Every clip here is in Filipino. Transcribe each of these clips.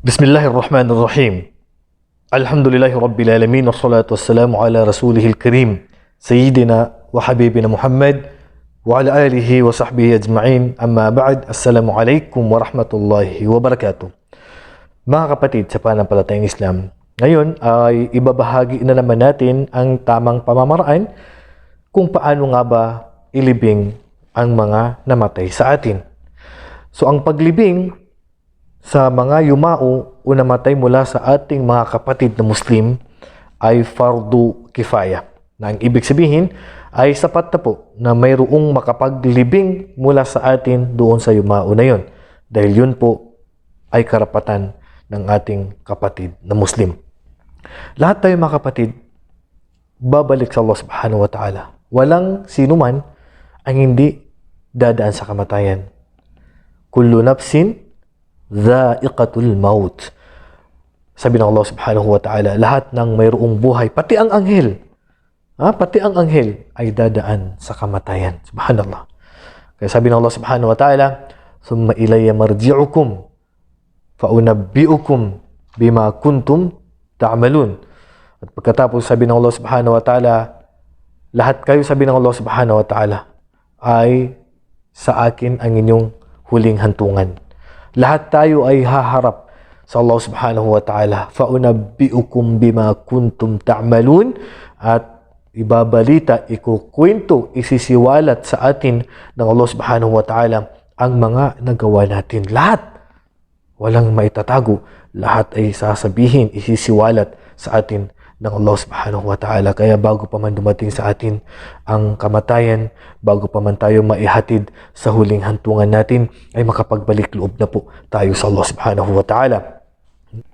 Bismillahirrahmanirrahim. Alhamdulillahi Rabbil Alamin. Wassalatu wassalamu ala rasulihil karim Sayyidina wa Habibina Muhammad wa ala alihi wa sahbihi ajma'in. Amma ba'd. Assalamualaikum warahmatullahi wabarakatuh. Mga kapatid sa pananampalatayang Islam, ngayon ay ibabahagi na naman natin ang tamang pamamaraan kung paano nga ba ilibing ang mga namatay sa atin. So ang paglibing sa mga yumao o namatay mula sa ating mga kapatid na Muslim ay fardu kifaya. Na ang ibig sabihin ay sapat na po na mayroong makapaglibing mula sa atin doon sa yumao na yon. Dahil yun po ay karapatan ng ating kapatid na Muslim. Lahat tayo mga kapatid, babalik sa Allah subhanahu wa ta'ala. Walang sino man ang hindi dadaan sa kamatayan. Kullu nafsin dha'iqatul maut. Sabi ng Allah subhanahu wa ta'ala, lahat ng mayroong buhay, pati ang anghel, pati ang anghel ay dadaan sa kamatayan. Subhanallah. Kaya sabi ng Allah subhanahu wa ta'ala, thumma ilayya marji'ukum faunabbi'ukum bima kuntum ta'malun. At pagkatapos sabi ng Allah subhanahu wa ta'ala, lahat kayo, sabi ng Allah subhanahu wa ta'ala, ay sa akin ang inyong huling hantungan. Lahat tayo ay haharap sa Allah subhanahu wa ta'ala. Faunabbi'ukum bima kuntum ta'malun. At ibabalita, ikukwento, isisiwalat sa atin ng Allah subhanahu wa ta'ala ang mga nagawa natin. Lahat. Walang maitatago. Lahat ay sasabihin, isisiwalat sa atin ng Allah subhanahu wa ta'ala. Kaya bago pa man dumating sa atin ang kamatayan, bago pa man tayo maihatid sa huling hantungan natin, ay makapagbalik loob na po tayo sa Allah subhanahu wa ta'ala.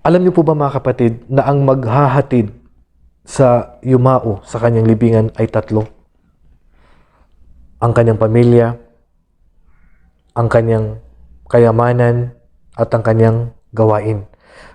Alam niyo po ba mga kapatid na ang maghahatid sa yumao sa kanyang libingan ay tatlo? Ang kanyang pamilya, ang kanyang kayamanan, at ang kanyang gawain.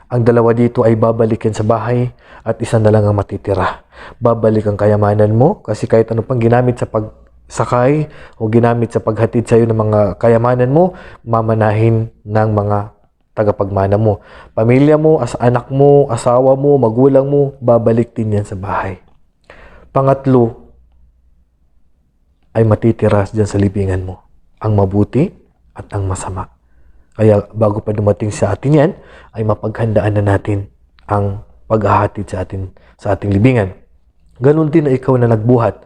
Ang dalawa dito ay babalikin sa bahay at isa na lang ang matitira. Babalik ang kayamanan mo kasi kahit ano pang ginamit sa pagsakay o ginamit sa paghatid sa iyo ng mga kayamanan mo, mamanahin ng mga tagapagmana mo. Pamilya mo, anak mo, asawa mo, magulang mo, babalik din yan sa bahay. Pangatlo ay matitira dyan sa libingan mo. Ang mabuti at ang masama. Kaya bago pa dumating sa atin yan, ay mapaghandaan na natin ang paghahatid sa ating libingan. Ganun din na ikaw na nagbuhat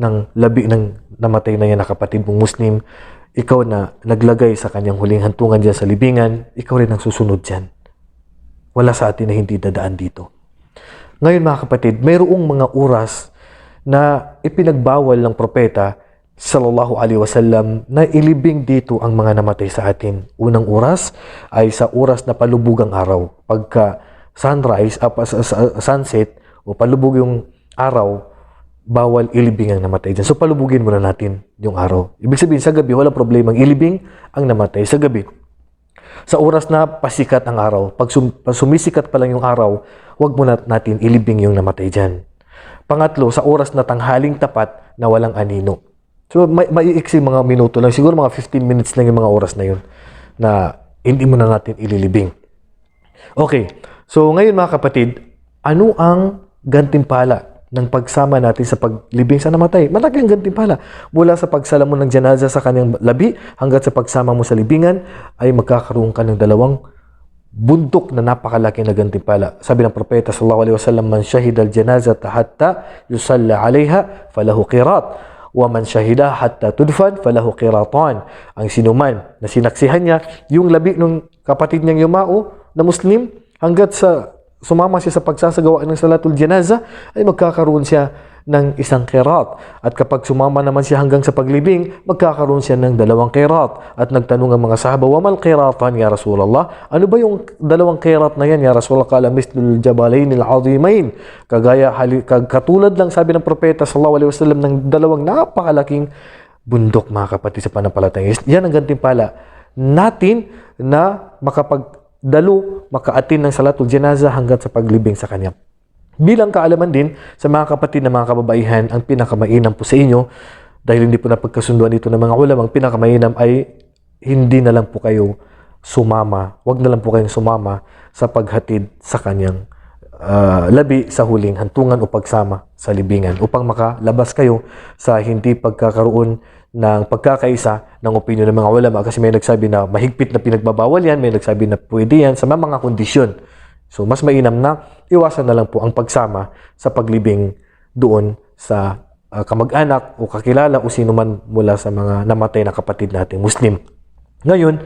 ng labi ng namatay na yan na kapatid mong Muslim, ikaw na naglagay sa kanyang huling hantungan dyan sa libingan, ikaw rin ang susunod dyan. Wala sa atin na hindi dadaan dito. Ngayon mga kapatid, mayroong mga oras na ipinagbawal ng propeta sallallahu alaihi wasallam na ilibing dito ang mga namatay sa atin. Unang oras ay sa oras na palubog ang araw. Pagka sunrise, sunset o palubog yung araw, bawal ilibing ang namatay dyan. So palubugin muna natin yung araw. Ibig sabihin sa gabi, walang problemang ilibing ang namatay sa gabi. Sa oras na pasikat ang araw, pag sumisikat pa lang yung araw, wag muna natin ilibing yung namatay dyan. Pangatlo, sa oras na tanghaling tapat na walang anino. So, maiiksi mga minuto lang. Siguro mga 15 minutes lang yung mga oras na yun na hindi mo na natin ililibing. Okay. So, ngayon mga kapatid, ano ang gantimpala ng pagsama natin sa paglibing sa namatay? Malaki ang gantimpala. Mula sa pagsala mo ng janaza sa kanyang labi hanggang sa pagsama mo sa libingan ay magkakaroon ka ng dalawang bundok na napakalaki na gantimpala. Sabi ng propeta sallallahu alaihi wasallam, man shahida al-janazata hatta yusalla alaiha falahu qirat. Wa man shahida hatta tudfan falahu qiratan. Ang sinuman na sinaksihan niya yung labi ng kapatid niyang yumao na Muslim hanggat sa sumama siya sa pagsasagawa ng salatul janaza ay magkakaroon siya ng isang qirat. At kapag sumama naman siya hanggang sa paglibing, magkakaroon siya ng dalawang qirat. At nagtanong ang mga sahaba, wa mal qiratan ya Rasulullah? Ano ba yung dalawang qirat na yan ya Rasulullah? Qala mislul jabalain al-azimain. Katulad lang sabi ng propeta sallallahu alaihi wasallam ng dalawang napakalaking bundok mga kapatid sa pananampalataya. Yan ang gantimpala natin na makapagdalo, makaatin ng salatul janaza hanggang sa paglibing sa kanya. Bilang kaalaman din sa mga kapatid na mga kababaihan, ang pinakamainam po sa inyo, dahil hindi po napagkasunduan dito ng mga ulama, ang pinakamainam ay hindi na lang po kayo sumama, wag na lang po kayong sumama sa paghatid sa kanyang labi sa huling hantungan o pagsama sa libingan upang makalabas kayo sa hindi pagkakaroon ng pagkakaisa ng opinyon ng mga ulama, kasi may nagsabi na mahigpit na pinagbabawal yan, may nagsabi na pwede yan sa mga kondisyon. So mas mainam na iwasan na lang po ang pagsama sa paglibing doon sa kamag-anak o kakilala o sino man mula sa mga namatay na kapatid nating Muslim. Ngayon,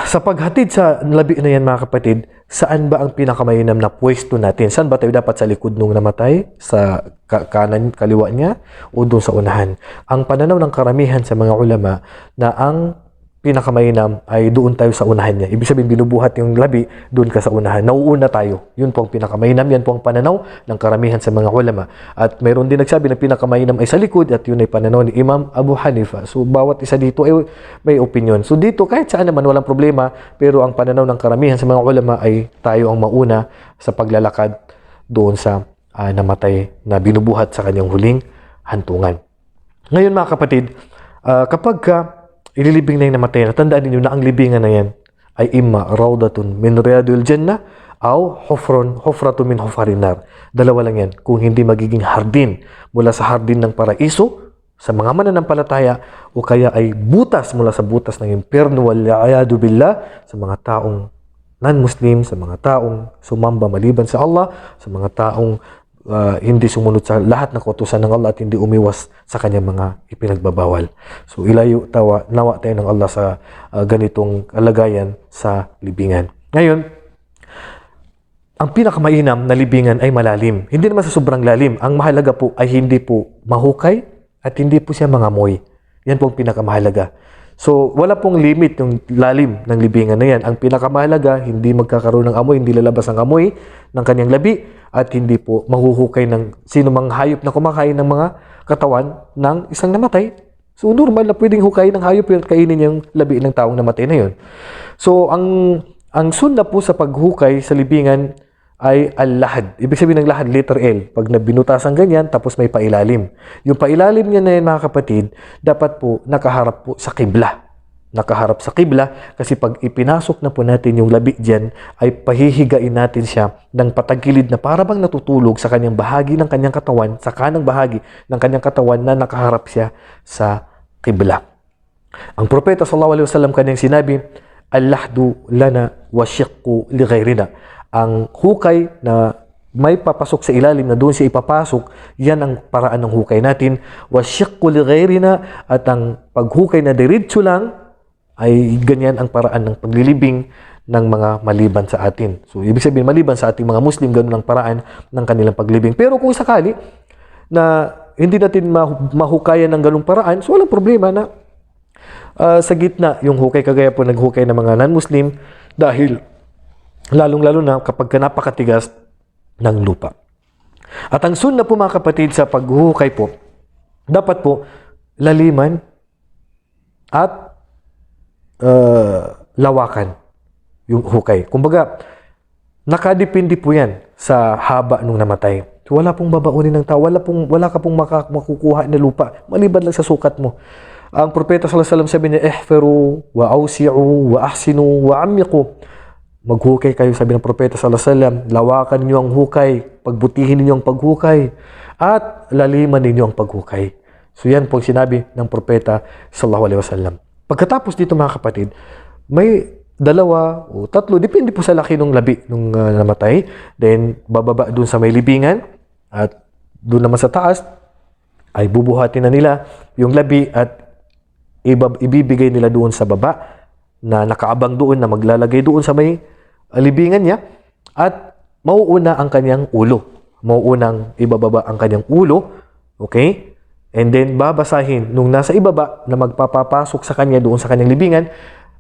sa paghatid sa labi na yan mga kapatid, saan ba ang pinakamainam na pwesto natin? Saan ba tayo dapat, sa likod nung namatay? Sa kanan, kaliwa niya? O doon sa unahan? Ang pananaw ng karamihan sa mga ulama na ang pinakamainam ay doon tayo sa unahan niya. Ibig sabihin, binubuhat yung labi, doon ka sa unahan. Nauuna tayo. Yun po ang pinakamainam. Yan po ang pananaw ng karamihan sa mga ulama. At mayroon din nagsabi na pinakamainam ay sa likod, at yun ay pananaw ni Imam Abu Hanifa. So, bawat isa dito ay may opinion. So, dito kahit saan naman walang problema, pero ang pananaw ng karamihan sa mga ulama ay tayo ang mauna sa paglalakad doon sa namatay na binubuhat sa kanyang huling hantungan. Ngayon mga kapatid, kapag ililibing na yung namatay na, tandaan ninyo na ang libingan na yan ay imma rawdatun min riyadil jannah aw hufratun min hufarin nar. Dalawa lang yan. Kung hindi magiging hardin mula sa hardin ng paraiso sa mga mananampalataya, o kaya ay butas mula sa butas ng impyerno wal-'iyadu billah sa mga taong non-Muslim, sa mga taong sumamba maliban sa Allah, sa mga taong hindi sumunod sa lahat ng kautusan ng Allah at hindi umiwas sa kanyang mga ipinagbabawal. So nawa tayo ng Allah sa ganitong kalagayan sa libingan. Ngayon, ang pinakamainam na libingan ay malalim. Hindi naman sa sobrang lalim. Ang mahalaga po ay hindi po mahukay at hindi po siya mangamoy. Yan po ang pinakamahalaga. So, wala pong limit yung lalim ng libingan na yan. Ang pinakamahalaga, hindi magkakaroon ng amoy, hindi lalabas ang amoy ng kanyang labi, at hindi po mahuhukay ng sino mang hayop na kumakain ng mga katawan ng isang namatay. So, normal na pwedeng hukayin ng hayop at kainin yung labi ng taong namatay na yun. So, ang sunna po sa paghukay sa libingan ay al-lahad. Ibig sabihin ng lahad, letter L. Pag nabinutasan ganyan, tapos may pailalim. Yung pailalim niya na yan, mga kapatid, dapat po nakaharap po sa qibla. Nakaharap sa qibla, kasi pag ipinasok na po natin yung labi dyan, ay pahihigain natin siya ng patagilid na para bang natutulog sa kanyang bahagi ng kanyang katawan, sa kanang bahagi ng kanyang katawan na nakaharap siya sa qibla. Ang propeta sallallahu alaihi wasallam kanyang sinabi, al-lahdu lana wa shiqqu li ghayrina. Ang hukay na may papasok sa ilalim na doon siya ipapasok, yan ang paraan ng hukay natin. وَالشِّقُّ لِغَيْرِنَا, at ang paghukay na diretso lang ay ganyan ang paraan ng paglilibing ng mga maliban sa atin. So, ibig sabihin, maliban sa ating mga Muslim, ganun ang paraan ng kanilang paglibing. Pero kung sakali na hindi natin mahukayan ng ganung paraan, so walang problema na sa gitna yung hukay, kagaya po naghukay ng mga non-Muslim, dahil lalong-lalo na kapag napakatigas ng lupa. At ang sunna po mga kapatid sa paghuhukay po, dapat po laliman at lawakan yung hukay. Kumbaga, nakadepende po yan sa haba nung namatay. So, wala pong babaunin ng tao, wala ka pong makukuha na lupa, maliban lang sa sukat mo. Ang propeta sallallahu alaihi wasallam sabi niya, ihfiru wa awsi'u wa ahsinu wa ammiqu. Maghukay kayo, sabi ng propeta sallallahu alaihi wasallam, lawakan niyo ang hukay, pagbutihin niyo ang paghukay, at laliman niyo ang paghukay. So yan po sinabi ng propeta sallallahu alaihi wasallam. Pagkatapos dito mga kapatid, may dalawa o tatlo, depende po sa laki ng labi nung namatay. Then bababa dun sa may libingan, at dun naman sa taas ay bubuhatin na nila yung labi at ibibigay nila doon sa baba na nakaabang doon, na maglalagay doon sa may libingan niya, at mauuna ang kanyang ulo. Mauunang ibababa ang kanyang ulo, okay? And then babasahin nung nasa ibaba na magpapapasok sa kanya doon sa kanyang libingan,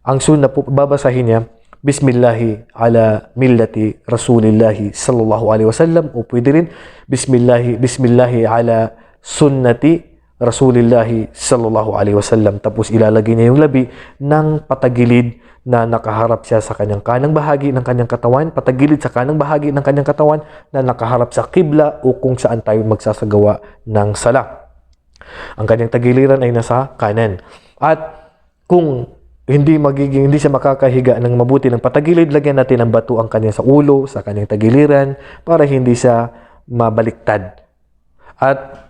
ang sunna po babasahin niya, Bismillahi ala millati Rasulillahi sallallahu alaihi wasallam, o pwede rin Bismillahi ala sunnati Rasulillahi sallallahu alaihi wasallam. Tapos ilalagay niya yung labi ng patagilid na nakaharap siya sa kanyang kanang bahagi ng kanyang katawan, patagilid sa kanang bahagi ng kanyang katawan na nakaharap sa qibla o kung saan tayo magsasagawa ng sala. Ang kanyang tagiliran ay nasa kanan. At kung hindi siya makakahiga ng mabuti ng patagilid. Lagyan natin ng bato ang kanya sa ulo, sa kanyang tagiliran, para hindi siya mabaliktad. At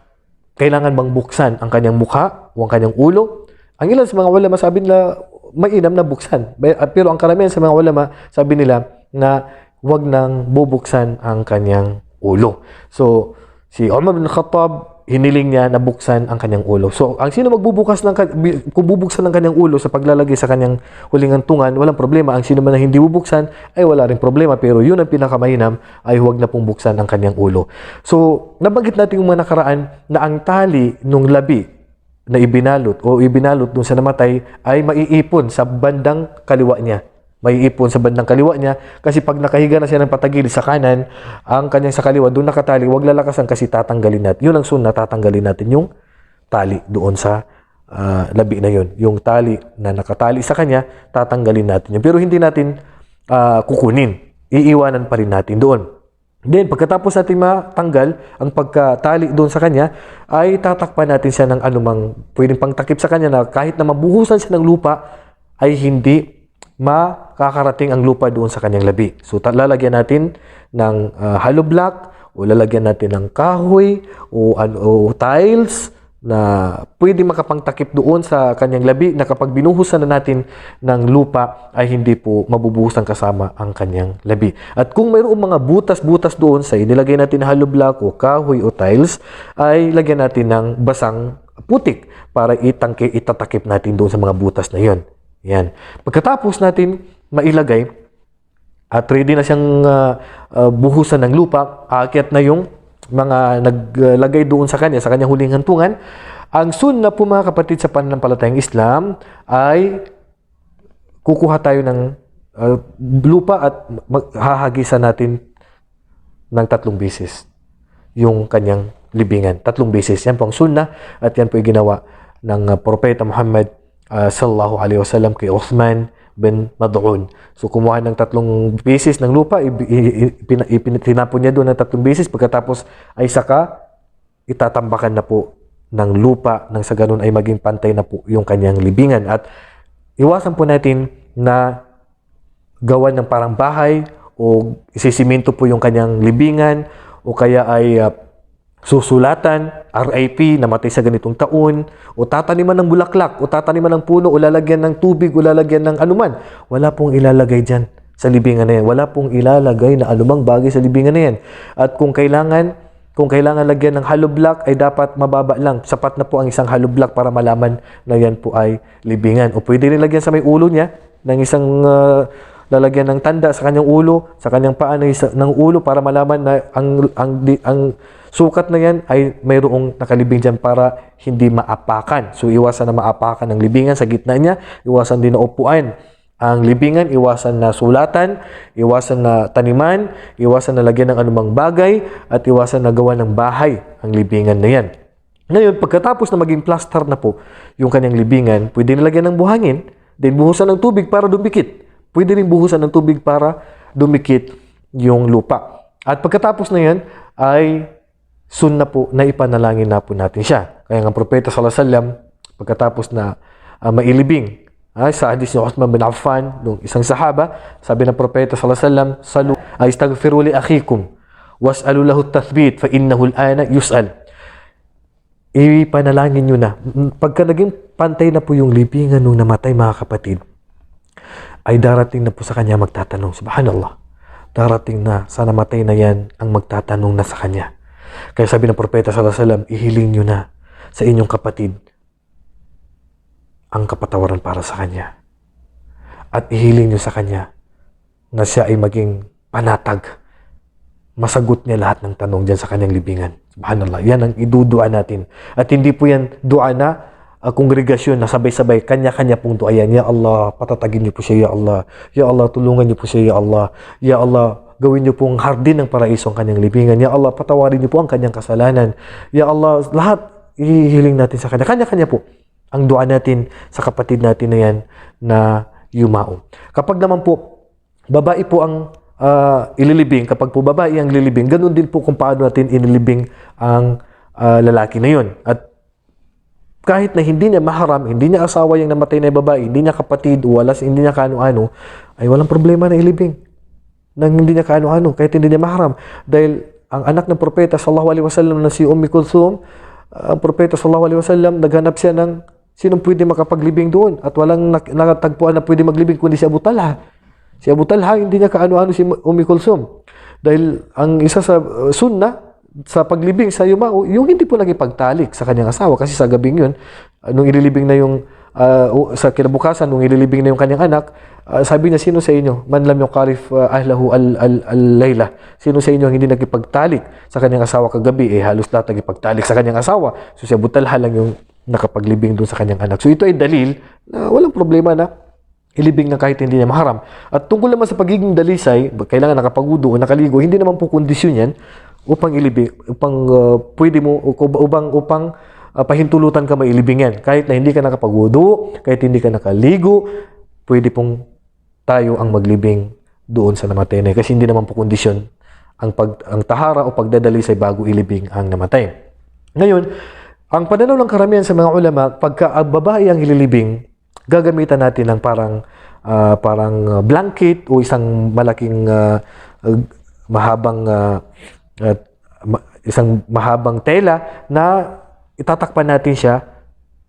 kailangan bang buksan ang kanyang mukha o ang kanyang ulo? Ang ilan sa mga ulama sabi nila mainam na buksan. Pero ang karamihan sa mga ulama sabi nila na wag nang bubuksan ang kanyang ulo. So, si Umar bin Khattab, hiniling niya na buksan ang kanyang ulo. So, ang sino kung bubuksan ng kanyang ulo sa paglalagay sa kanyang huling hantungan, walang problema. Ang sino man na hindi bubuksan, ay wala ring problema. Pero yun ang pinakamahinam, ay huwag na pong buksan ang kanyang ulo. So, nabanggit natin yung mga nakaraan na ang tali nung labi na ibinalot dun sa namatay ay maiipon sa bandang kaliwa niya. Maiipon sa bandang kaliwa niya kasi pag nakahiga na siya ng patagilid sa kanan, ang kanyang sa kaliwa doon nakatali, wag lalakasan kasi tatanggalin natin. Yun ang sunnah, tatanggalin natin yung tali doon sa labi na yun. Yung tali na nakatali sa kanya, tatanggalin natin yun. Pero hindi natin kukunin. Iiwanan pa rin natin doon. Then, pagkatapos natin matanggal ang pagkatali doon sa kanya, ay tatakpan natin siya ng anumang pwedeng pangtakip sa kanya na kahit na mabuhusan siya ng lupa, ay hindi makakarating ang lupa doon sa kanyang labi. So, lalagyan natin ng hollow block o lalagyan natin ng kahoy o tiles na pwede makapangtakip doon sa kanyang labi na kapag binuhusan na natin ng lupa ay hindi po mabubuhusan kasama ang kanyang labi. At kung mayroong mga butas-butas doon sa inilagay natin na hollow block o kahoy o tiles, ay lagyan natin ng basang putik para itatakip natin doon sa mga butas na yon. Yan. Pagkatapos natin mailagay at ready na siyang buhusan ng lupa, aakyat na yung mga naglagay doon sa kanyang huling hantungan. Ang sunnah po mga kapatid sa pananampalatayang Islam ay kukuha tayo ng lupa at hahagisan natin ng 3 beses yung kanyang libingan. 3 beses. Yan po ang sunnah at yan po ay ginawa ng Propeta Muhammad sallallahu alaihi wasallam kay Uthman bin Mad'un. So kumuha ng 3 beses ng lupa, tinapon niya doon ng 3 beses, pagkatapos ay saka itatambakan na po ng lupa nang sa ganun ay maging pantay na po yung kanyang libingan. At iwasan po natin na gawan ng parang bahay o isisiminto po yung kanyang libingan o kaya ay susulatan, RIP, namatay sa ganitong taon, o tataniman ng bulaklak, o tataniman ng puno, o lalagyan ng tubig, o lalagyan ng anuman. Wala pong ilalagay dyan sa libingan na yan. Wala pong ilalagay na anumang bagay sa libingan na yan. At kung kailangan lagyan ng hollow block, ay dapat mababa lang. Sapat na po ang isang hollow block para malaman na yan po ay libingan. O pwede rin lagyan sa may ulo niya ng isang lalagyan ng tanda sa kanyang ulo, sa kanyang paa ng ulo para malaman na ang sukat na yan ay mayroong nakalibing dyan para hindi maapakan. So, iwasan na maapakan ng libingan sa gitna niya. Iwasan din na upuan ang libingan. Iwasan na sulatan. Iwasan na taniman. Iwasan na lagyan ng anumang bagay. At iwasan na gawa ng bahay ang libingan na yan. Ngayon, pagkatapos na maging plaster na po yung kanyang libingan, pwede nilagyan ng buhangin. Then, buhusan ng tubig para dumikit. Pwede rin buhusan ng tubig para dumikit yung lupa. At pagkatapos na yan, ay sunnah po na ipanalangin na po natin siya. Kaya ang Propeta sallallahu alaihi wasallam, pagkatapos na mailibing, sa hadis ni Uthman bin Affan, nung isang sahaba, sabi ng Propeta sallallahu alaihi wasallam, salu istaghfiru li akhikum was'alu lahu at-tathbit fa innahu al-ana yus'al. Ipanalangin nyo na. Pagka naging pantay na po yung libingan nung namatay, mga kapatid, ay darating na po sa kanya magtatanong. Subhanallah. Darating na sa namatay na yan ang magtatanong na sa kanya. Kaya sabi ng Propeta sallallahu alaihi wasallam, ihiling nyo na sa inyong kapatid ang kapatawaran para sa kanya. At ihiling nyo sa kanya na siya ay maging panatag. Masagot niya lahat ng tanong dyan sa kanyang libingan. Subhanallah. Yan ang idudua natin. At hindi po yan dua na kongregasyon na sabay-sabay. Kanya-kanya pong dua yan. Ya Allah, patatagin niyo po siya. Ya Allah. Ya Allah, tulungan niyo po siya. Ya Allah. Ya Allah, gawin niyo pong hardin ng paraiso ang kanyang libingan. Ya Allah, patawarin niyo po ang kanyang kasalanan. Ya Allah, lahat ihiling natin sa kanya. Kanya-kanya po ang dua natin sa kapatid natin na yan na yumao. Kapag naman po, babae po ang ililibing, kapag po babae ang ililibing, ganun din po kung paano natin inilibing ang lalaki na yun. At kahit na hindi niya mahram, hindi niya asawa yung namatay na babae, hindi niya kapatid, hindi niya kaano-ano, ay walang problema na ilibing. Nang hindi niya kaano-ano, kahit hindi niya mahram. Dahil ang anak ng propeta sallallahu alaihi wasallam na si Ummi Kulthum, ang propeta sallallahu alaihi wasallam, naghanap siya ng sinong pwede makapaglibing doon at walang nakatagpuan na pwede maglibing kundi si Abu Talha. Si Abu Talha, hindi niya kaano-ano si Ummi Kulthum. Dahil ang isa sa sunnah, sa paglibing sa Yumao, yung hindi po nakipagtalik sa kanyang asawa kasi sa gabing yun, nung ililibing na yung sa kinabukasan, nung ililibing na yung kanyang anak, sabi niya, sino sa inyo man lam yuqarif ahlahu al-layla, sino sa inyo ang hindi nakipagtalik sa kanyang asawa kagabi, halos lahat nakipagtalik sa kanyang asawa. So si Abu Talha lang yung nakapaglibing doon sa kanyang anak. So ito ay dalil na walang problema na ilibing na kahit hindi niya maharam. At tungkol naman sa pagiging dalisay, kailangan nakapagudo o nakaligo, hindi naman po kondisyon yan upang ilibing, upang pwede mo, upang pahintulutan ka mailibing yan. Kahit na hindi ka nakapagudo, kahit hindi ka nakaligo, pwede pong tayo ang maglibing doon sa namatay na. Kasi hindi naman po kondisyon ang tahara o pagdadalisay bago ilibing ang namatay. Ngayon, ang pananaw ng karamihan sa mga ulama, pagka babae ang ililibing, gagamitan natin ng parang blanket o isang malaking mahabang tela na itatakpan natin siya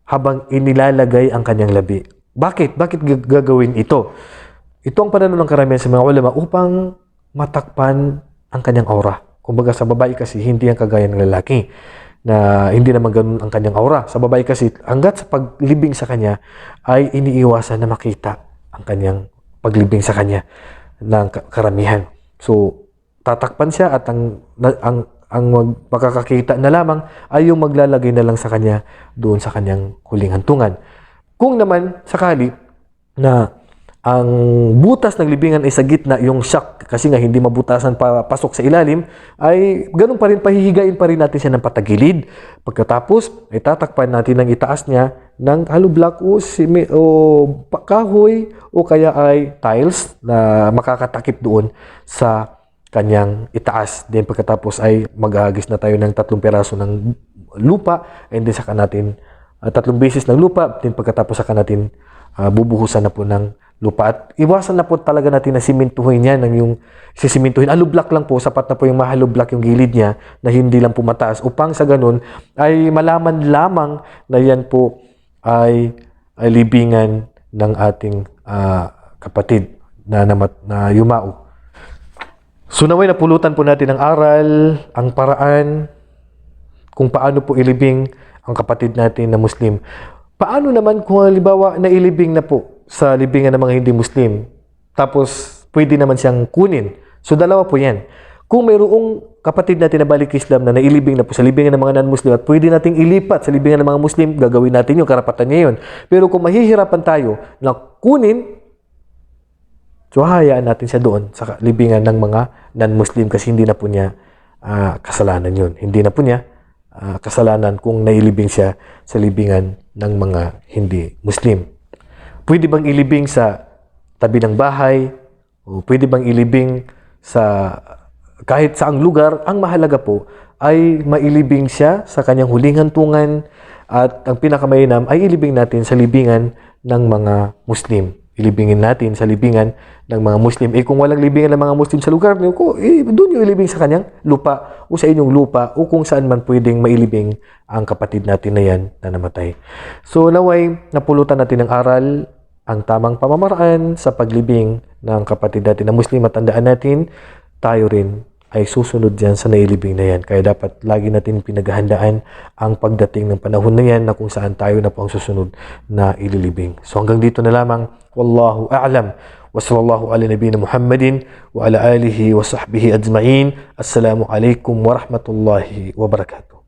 habang inilalagay ang kanyang labi. Bakit? Bakit gagawin ito? Ito ang pananaw ng karamihan sa mga ulama upang matakpan ang kanyang aura. Kumbaga sa babae kasi hindi ang kagaya ng lalaki na hindi naman ganun ang kanyang aura. Sa babae kasi hanggat sa paglibing sa kanya ay iniiwasan na makita ang kanyang paglibing sa kanya ng karamihan. So tatakpan siya at ang makakakita na lamang ay yung maglalagay na lang sa kanya doon sa kanyang huling hantungan. Kung naman sakali na ang butas ng libingan ay sa gitna, yung shock kasi nga hindi mabutasan pasok sa ilalim, ay ganun pa rin, pahihigain pa rin natin siya ng patagilid. Pagkatapos ay tatakpan natin ng itaas niya ng hollow block o kahoy o kaya ay tiles na makakatakip doon sa kanyang itaas. Then pagkatapos ay maghahagis na tayo ng 3 piraso ng lupa and then saka natin 3 beses ng lupa. Then pagkatapos saka natin bubuhusan na po ng lupa. At iwasan na po talaga natin na simintuhin niya ng yung sisimintuhin. Hollow block lang po, sapat na po yung hollow block yung gilid niya na hindi lang po mataas upang sa ganun ay malaman lamang na yan po ay libingan ng ating kapatid na yumao. So naway napulutan po natin ang aral, ang paraan kung paano po ilibing ang kapatid natin na Muslim. Paano naman kung halimbawa na ilibing na po sa libingan ng mga hindi Muslim, tapos pwede naman siyang kunin? So dalawa po yan. Kung mayroong kapatid natin na balik Islam na nailibing na po sa libingan ng mga non-Muslim at pwede nating ilipat sa libingan ng mga Muslim, gagawin natin yung karapatan niya yun. Pero kung mahihirapan tayo na kunin, so hayaan natin siya doon sa libingan ng mga non-Muslim kasi hindi na po niya kasalanan yun. Hindi na po niya kasalanan kung nailibing siya sa libingan ng mga hindi Muslim. Pwede bang ilibing sa tabi ng bahay? O pwede bang ilibing sa kahit saang lugar? Ang mahalaga po ay mailibing siya sa kanyang huling hantungan at ang pinakamainam ay ilibing natin sa libingan ng mga Muslim. Ilibingin natin sa libingan ng mga Muslim. Kung walang libingan ng mga Muslim sa lugar niyo, doon yung ilibing sa kanyang lupa o sa inyong lupa o kung saan man pwedeng mailibing ang kapatid natin na yan na namatay. So naway, napulutan natin ng aral ang tamang pamamaraan sa paglibing ng kapatid natin na Muslim at tandaan natin, tayo rin ay susunod dyan sa nailibing na yan. Kaya dapat lagi natin pinaghahandaan ang pagdating ng panahon na yan na kung saan tayo na po ang susunod na ililibing. So hanggang dito na lamang. Wallahu a'lam. Wa sallallahu ala nabiyina Muhammadin wa ala alihi wa sahbihi ajma'in. Assalamu alaikum wa rahmatullahi wa barakatuh.